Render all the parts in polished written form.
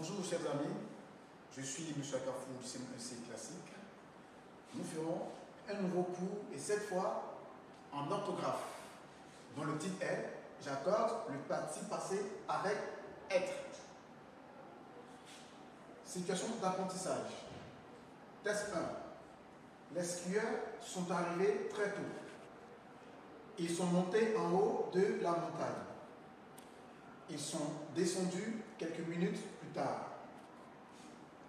Bonjour chers amis, je suis M. Akafou du CMEC Classique. Nous ferons un nouveau cours et cette fois en orthographe, dont le titre est « J'accorde le participe passé avec être ». Situation d'apprentissage. Test 1. Les skieurs sont arrivés très tôt. Ils sont montés en haut de la montagne. Ils sont descendus quelques minutes plus tard.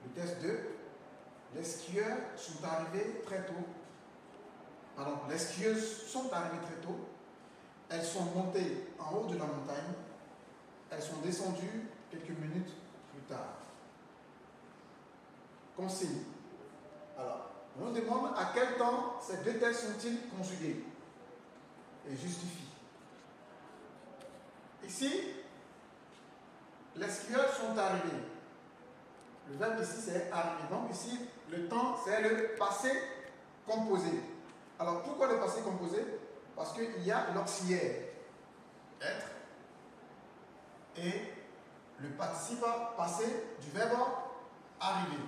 Le test 2. Les skieurs sont arrivés très tôt. Pardon, les skieuses sont arrivées très tôt. Elles sont montées en haut de la montagne. Elles sont descendues quelques minutes plus tard. Consigne. Alors, on nous demande à quel temps ces deux textes sont-ils conjugués et justifie. Ici, les skieurs sont arrivés. Le verbe ici, c'est arriver. Donc ici, le temps, c'est le passé composé. Alors, pourquoi le passé composé? Parce qu'il y a l'auxiliaire être et le participe passé du verbe arriver.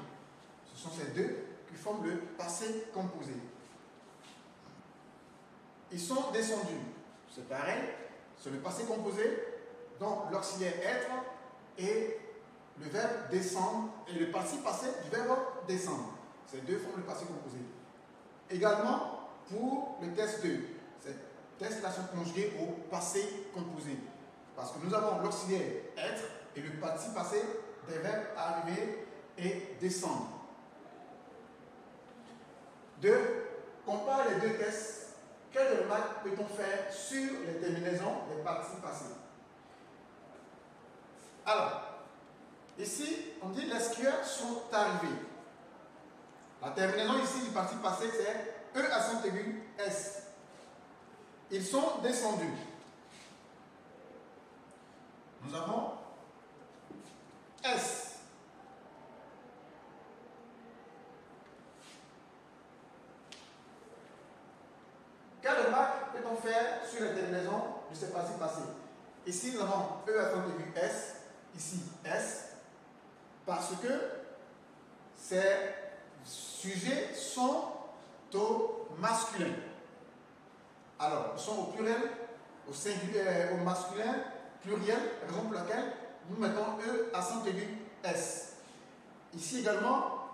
Ce sont ces deux qui forment le passé composé. Ils sont descendus. C'est pareil, c'est le passé composé, donc l'auxiliaire être et le verbe descendre et le participe passé du verbe descendre. Ces deux forment le passé composé. Également pour le test 2. Ces tests-là sont conjugués au passé composé. Parce que nous avons l'auxiliaire être et le participe passé des verbes arriver et descendre. 2. Compare les deux tests. Quelle remarque peut-on faire sur les terminaisons des participes passés? Alors, ici, on dit les skieurs sont arrivés. La terminaison ici du participe passé, c'est E accent aigu S. Ils sont descendus. Nous avons S. Quelle remarque peut-on faire sur les terminaisons de ces participes passés? Ici, nous avons E accent aigu S. Ici, S. Parce que ces sujets sont au masculin. Alors, ils sont au pluriel, au singulier, au masculin, pluriel, raison pour laquelle nous mettons E accent aigu S. Ici également,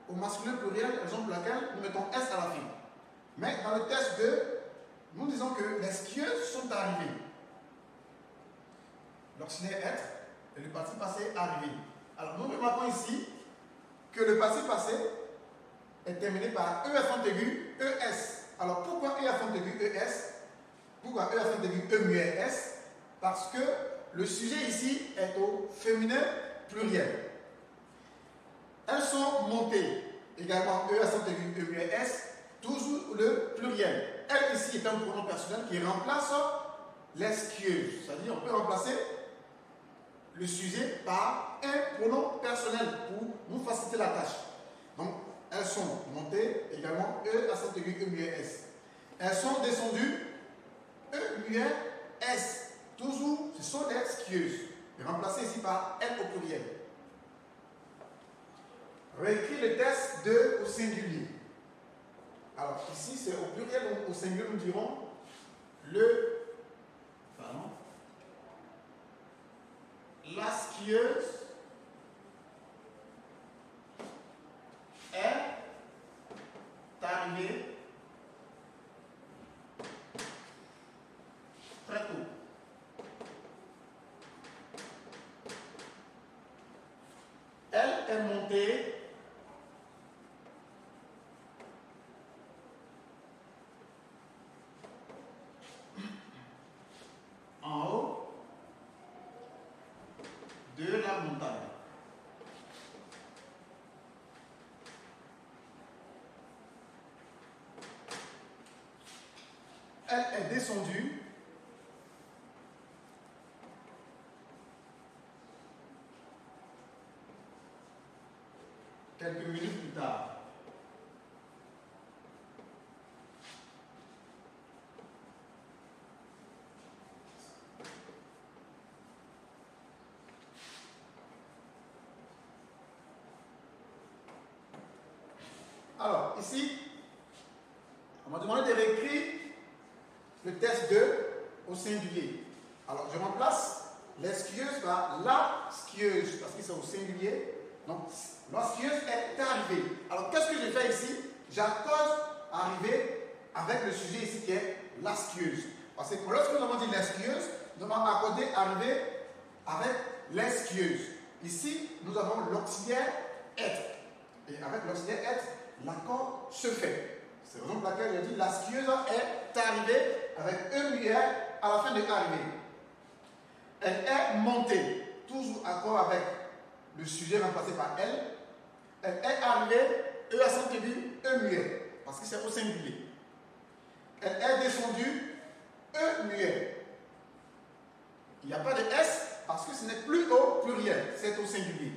au masculin pluriel, raison pour laquelle nous mettons S à la fin. Mais dans le test 2, nous disons que les skieurs sont arrivés. L'auxiliaire être et le participe passé arrivé. Alors nous remarquons ici que le participe passé est terminé par E accent aigu ES. Alors pourquoi E accent aigu ES? Pourquoi E accent aigu E muet S? Parce que le sujet ici est au féminin pluriel. Elles sont montées. Également E accent aigu E muet S. Toujours le pluriel. Elle ici est un pronom personnel qui remplace les skieuses. C'est-à-dire on peut remplacer le sujet par un pronom personnel pour nous faciliter la tâche. Donc, elles sont montées, également E accent aigu E muet S. Elles sont descendues, E muet S. Toujours, ce sont les skieuses. Remplacées ici par L au pluriel. Réécris le test 2 au singulier. Alors, ici, c'est au pluriel, donc au singulier, nous dirons la skieuse est arrivée très tôt. Elle est montée en haut de la montagne. Elle est descendue quelques minutes plus tard. Alors, ici, on m'a demandé de réécrire le test 2 au singulier. Alors, je remplace les skieuses par la skieuse, parce que c'est au singulier. Donc, la skieuse est arrivée. Alors, qu'est-ce que je fais ici? J'accorde arriver avec le sujet ici qui est la skieuse. Parce que lorsque nous avons dit la skieuse, nous avons accordé arriver avec les skieuses. Ici, nous avons l'auxiliaire être. Et avec l'auxiliaire être, l'accord se fait. C'est la raison pour laquelle je dis la skieuse est arrivée avec un muet à la fin de arriver. Elle est montée, toujours accord avec le sujet remplacé par elle. Elle est arrivée, E accent aigu, E muet, parce que c'est au singulier. Elle est descendue, E muet. Il n'y a pas de S parce que ce n'est plus au pluriel, c'est au singulier.